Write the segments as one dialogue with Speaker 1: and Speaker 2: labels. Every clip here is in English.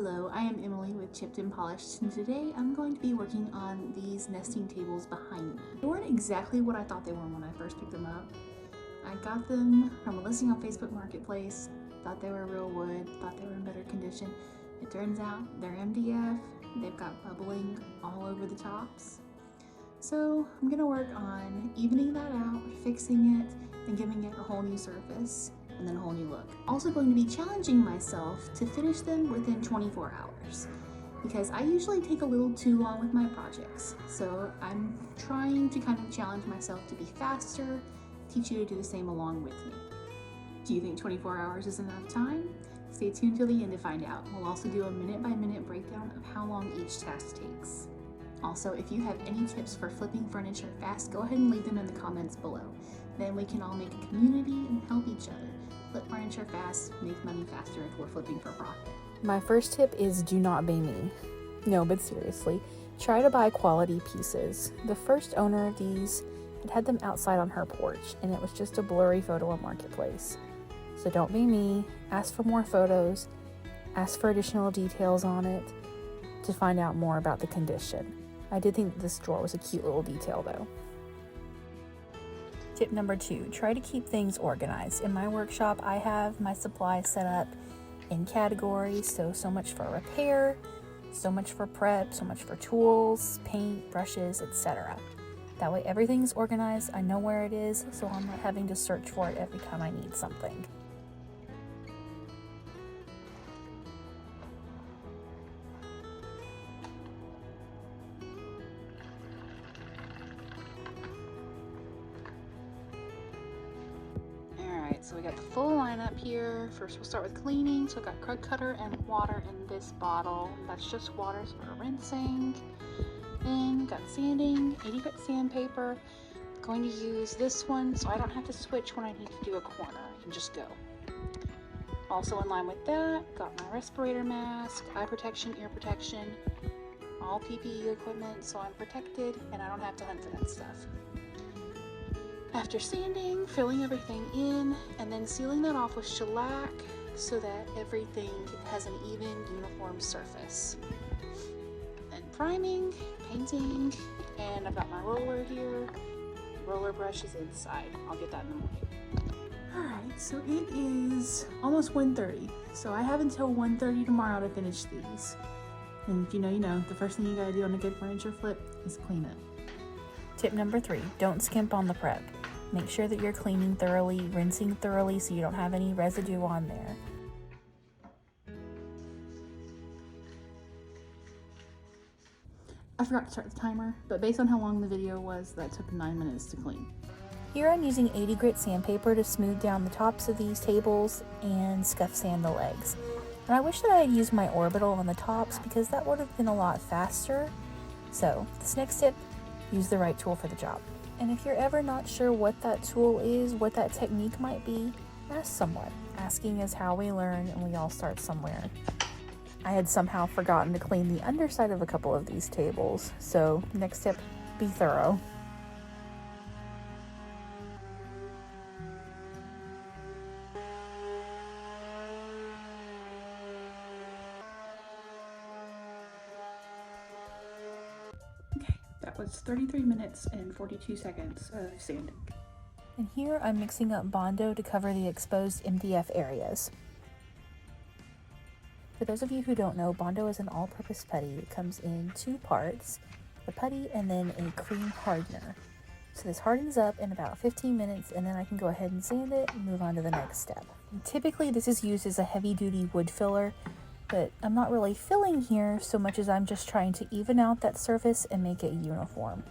Speaker 1: Hello, I am Emily with Chipped and Polished, and today I'm going to be working on these nesting tables behind me. They weren't exactly what I thought they were when I first picked them up. I got them from a listing on Facebook Marketplace, thought they were real wood, thought they were in better condition. It turns out they're MDF, they've got bubbling all over the tops. So I'm going to work on evening that out, fixing it, and giving it a whole new surface, and then a whole new look. Also going to be challenging myself to finish them within 24 hours because I usually take a little too long with my projects. So I'm trying to kind of challenge myself to be faster, teach you to do the same along with me. Do you think 24 hours is enough time? Stay tuned till the end to find out. We'll also do a minute-by-minute breakdown of how long each task takes. Also, if you have any tips for flipping furniture fast, go ahead and leave them in the comments below. Then we can all make a community and help each other. Flip furniture fast, make money faster if we're flipping for profit.
Speaker 2: My first tip is do not be me. No, but seriously, try to buy quality pieces. The first owner of these had them outside on her porch, and it was just a blurry photo on Marketplace. So don't be me, ask for more photos, ask for additional details on it to find out more about the condition. I did think this drawer was a cute little detail though. Tip number 2, try to keep things organized. In my workshop, I have my supplies set up in categories, so much for repair, so much for prep, so much for tools, paint, brushes, etc. That way everything's organized, I know where it is, so I'm not having to search for it every time I need something.
Speaker 1: So we got the full lineup here. First we'll start with cleaning. So I got Krug Cutter and water in this bottle. That's just water, so we're rinsing. Then got sanding, 80 grit sandpaper. Going to use this one so I don't have to switch when I need to do a corner. I can just go. Also in line with that, got my respirator mask, eye protection, ear protection, all PPE equipment so I'm protected and I don't have to hunt for that stuff. After sanding, filling everything in, and then sealing that off with shellac so that everything has an even, uniform surface. Then priming, painting, and I've got my roller here. Roller brush is inside. I'll get that in the morning. Alright, so it is almost 1:30, so I have until 1:30 tomorrow to finish these. And if you know, the first thing you gotta do on a good furniture flip is clean it.
Speaker 2: Tip number 3, don't skimp on the prep. Make sure that you're cleaning thoroughly, rinsing thoroughly so you don't have any residue on there.
Speaker 1: I forgot to start the timer, but based on how long the video was, that took 9 minutes to clean.
Speaker 2: Here I'm using 80 grit sandpaper to smooth down the tops of these tables and scuff sand the legs. And I wish that I had used my orbital on the tops because that would have been a lot faster. So this next tip, use the right tool for the job. And if you're ever not sure what that tool is, what that technique might be, ask someone. Asking is how we learn, and we all start somewhere. I had somehow forgotten to clean the underside of a couple of these tables, so next tip, be thorough.
Speaker 1: That was 33 minutes and 42 seconds of sanding.
Speaker 2: And here I'm mixing up Bondo to cover the exposed MDF areas. For those of you who don't know, Bondo is an all-purpose putty. It comes in 2 parts, the putty and then a cream hardener. So this hardens up in about 15 minutes and then I can go ahead and sand it and move on to the next step. And typically this is used as a heavy-duty wood filler, but I'm not really filling here so much as I'm just trying to even out that surface and make it uniform.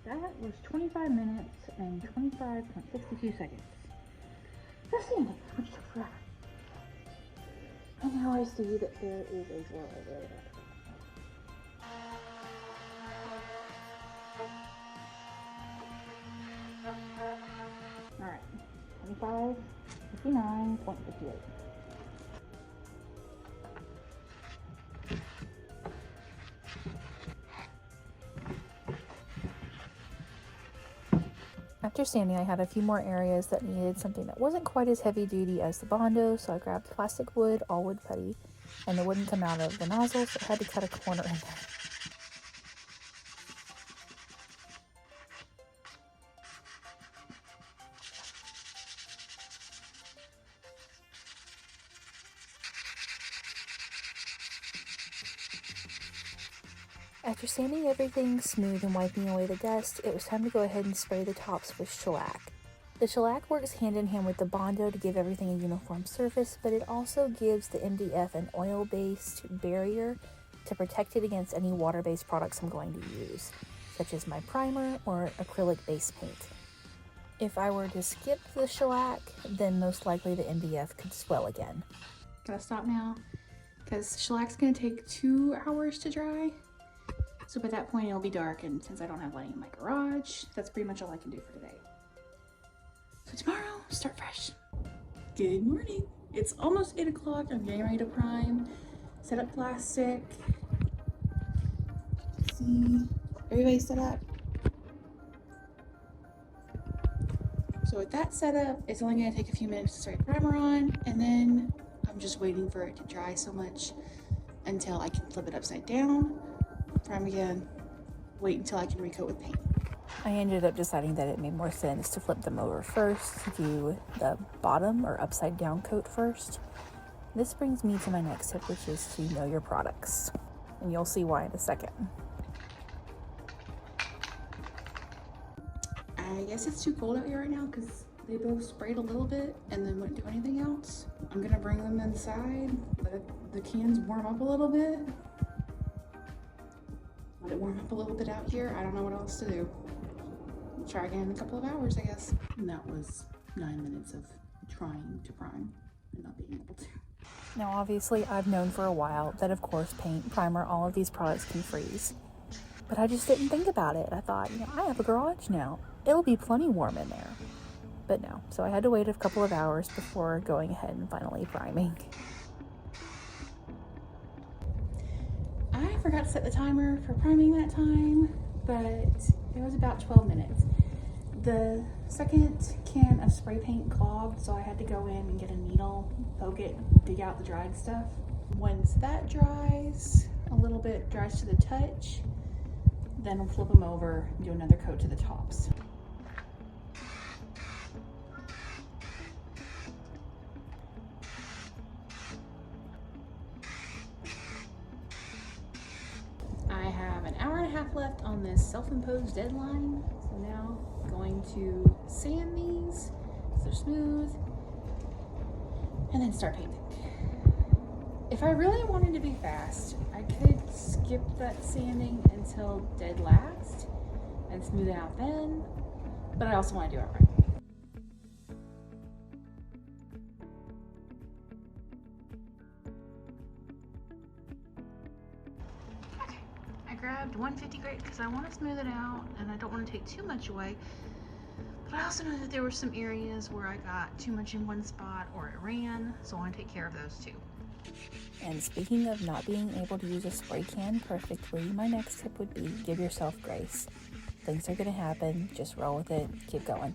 Speaker 1: That was 25 minutes and 25.62 seconds. Just sanding, which took forever.
Speaker 2: Now I see that there is a drawer right there. Alright, 2559.58. After sanding, I had a few more areas that needed something that wasn't quite as heavy duty as the Bondo, so I grabbed plastic wood, all wood putty, and it wouldn't come out of the nozzle, so I had to cut a corner in there. After sanding everything smooth and wiping away the dust, it was time to go ahead and spray the tops with shellac. The shellac works hand in hand with the Bondo to give everything a uniform surface, but it also gives the MDF an oil-based barrier to protect it against any water-based products I'm going to use, such as my primer or acrylic base paint. If I were to skip the shellac, then most likely the MDF could swell again.
Speaker 1: Gotta stop now, because shellac's gonna take 2 hours to dry. So by that point it'll be dark, and since I don't have lighting in my garage, that's pretty much all I can do for today. So tomorrow, start fresh. Good morning. It's almost 8 o'clock. I'm getting ready to prime, set up plastic. See, everybody's set up. So with that set up, it's only gonna take a few minutes to spray primer on, and then I'm just waiting for it to dry so much until I can flip it upside down, prime again, wait until I can recoat with paint.
Speaker 2: I ended up deciding that it made more sense to flip them over first, to do the bottom or upside down coat first. This brings me to my next tip, which is to know your products, and you'll see why in a second.
Speaker 1: I guess it's too cold out here right now because they both sprayed a little bit and then wouldn't do anything else. I'm gonna bring them inside, let the cans warm up a little bit. Let it warm up a little bit out here. I don't know what else to do. We'll try again in a couple of hours, I guess. And that was 9 minutes of trying to prime and not being able to.
Speaker 2: Now obviously I've known for a while that of course paint, primer, all of these products can freeze. But I just didn't think about it. I thought, I have a garage now. It'll be plenty warm in there. But no, so I had to wait a couple of hours before going ahead and finally priming.
Speaker 1: I forgot to set the timer for priming that time, but it was about 12 minutes. The second can of spray paint clogged, so I had to go in and get a needle, poke it, dig out the dried stuff. Once that dries, a little bit dries to the touch, then we'll flip them over and do another coat to the tops. I have an hour and a half left on this self-imposed deadline, so now I'm going to sand these so they're smooth and then start painting. If I really wanted to be fast, I could skip that sanding until dead last and smooth it out then, but I also want to do it right. Okay, I grabbed 150 grit because I want to smooth it out and I don't want to take too much away, but I also know that there were some areas where I got too much in one spot or it ran, so I want to take care of those too.
Speaker 2: And speaking of not being able to use a spray can perfectly, my next tip would be give yourself grace. Things are going to happen, just roll with it, keep going.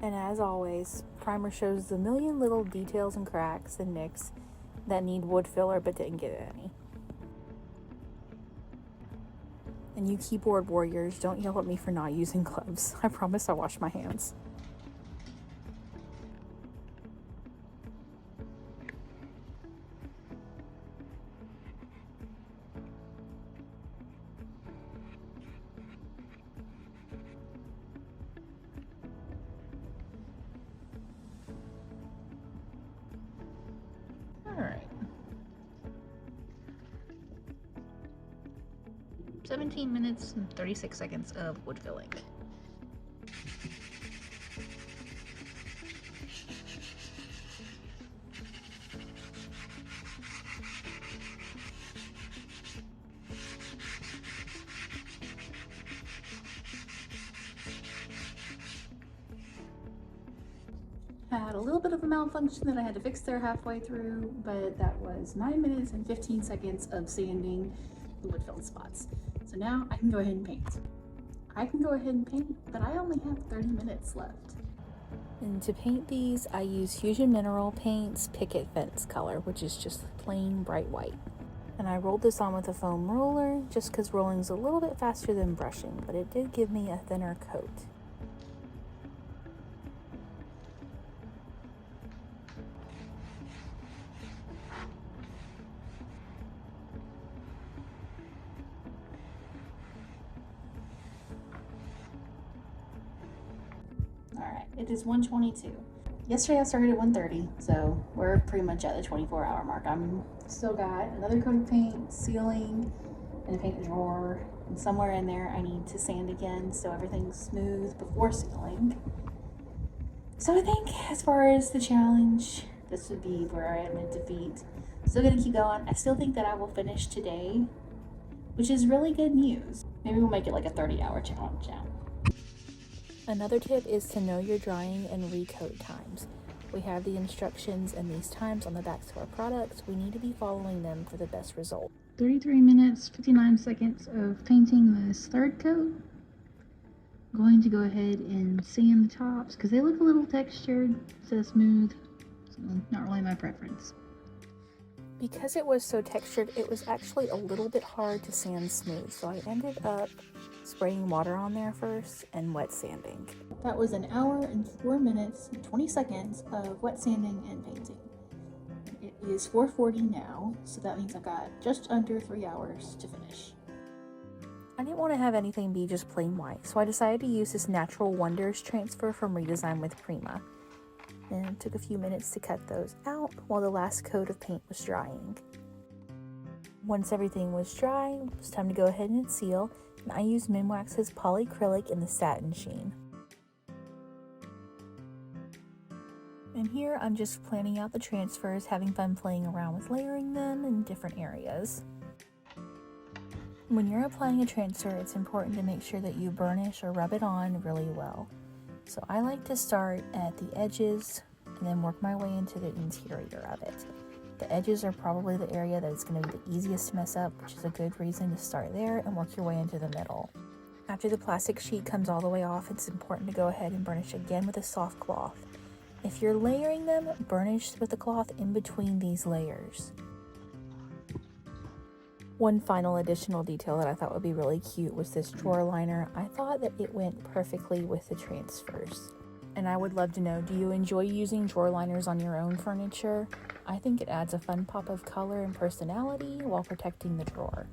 Speaker 2: And as always, primer shows the million little details and cracks and nicks that need wood filler but didn't get any. And you keyboard warriors, don't yell at me for not using gloves. I promise I'll wash my hands.
Speaker 1: 17 minutes and 36 seconds of wood filling. Had a little bit of a malfunction that I had to fix there halfway through, but that was 9 minutes and 15 seconds of sanding the wood filled spots. So now I can go ahead and paint. But I only have 30 minutes left.
Speaker 2: And to paint these, I use Fusion Mineral Paint's Picket Fence color, which is just plain bright white. And I rolled this on with a foam roller just because rolling's a little bit faster than brushing, but it did give me a thinner coat.
Speaker 1: Alright, it is 1:22. Yesterday I started at 1:30, so we're pretty much at the 24-hour mark. I'm still got another coat of paint, sealing, and a paint drawer, and somewhere in there I need to sand again so everything's smooth before sealing. So I think as far as the challenge, this would be where I am in defeat. Still gonna keep going. I still think that I will finish today, which is really good news. Maybe we'll make it like a 30-hour challenge now.
Speaker 2: Another tip is to know your drying and recoat times. We have the instructions and these times on the backs of our products. We need to be following them for the best result.
Speaker 1: 33 minutes, 59 seconds of painting this third coat. I'm going to go ahead and sand the tops because they look a little textured instead of smooth. So not really my preference.
Speaker 2: Because it was so textured, it was actually a little bit hard to sand smooth. So I ended up spraying water on there first and wet sanding.
Speaker 1: That was an hour and 4 minutes and 20 seconds of wet sanding and painting. It is 4:40 now, so that means I've got just under 3 hours to finish.
Speaker 2: I didn't want to have anything be just plain white, so I decided to use this Natural Wonders transfer from Redesign with Prima. And it took a few minutes to cut those out while the last coat of paint was drying. Once everything was dry, it was time to go ahead and seal, and I used Minwax's polyacrylic in the satin sheen. And here I'm just planning out the transfers, having fun playing around with layering them in different areas. When you're applying a transfer, it's important to make sure that you burnish or rub it on really well. So I like to start at the edges and then work my way into the interior of it. The edges are probably the area that is going to be the easiest to mess up, which is a good reason to start there and work your way into the middle. After the plastic sheet comes all the way off, it's important to go ahead and burnish again with a soft cloth. If you're layering them, burnish with the cloth in between these layers. One final additional detail that I thought would be really cute was this drawer liner. I thought that it went perfectly with the transfers. And I would love to know, do you enjoy using drawer liners on your own furniture? I think it adds a fun pop of color and personality while protecting the drawer.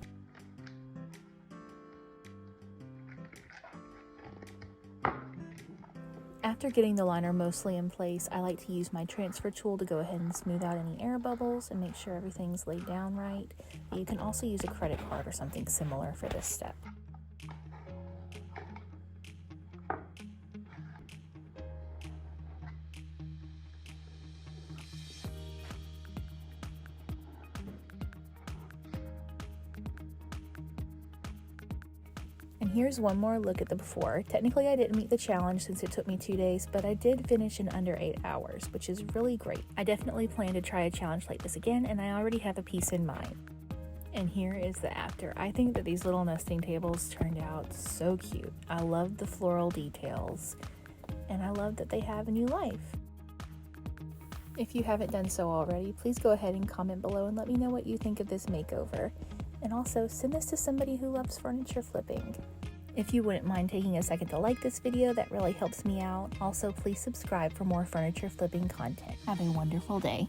Speaker 2: After getting the liner mostly in place, I like to use my transfer tool to go ahead and smooth out any air bubbles and make sure everything's laid down right. You can also use a credit card or something similar for this step. And here's one more look at the before. Technically I didn't meet the challenge since it took me 2 days, but I did finish in under 8 hours, which is really great. I definitely plan to try a challenge like this again, and I already have a piece in mind. And here is the after. I think that these little nesting tables turned out so cute. I love the floral details, and I love that they have a new life. If you haven't done so already, please go ahead and comment below and let me know what you think of this makeover. And also send this to somebody who loves furniture flipping. If you wouldn't mind taking a second to like this video, that really helps me out. Also, please subscribe for more furniture flipping content. Have a wonderful day.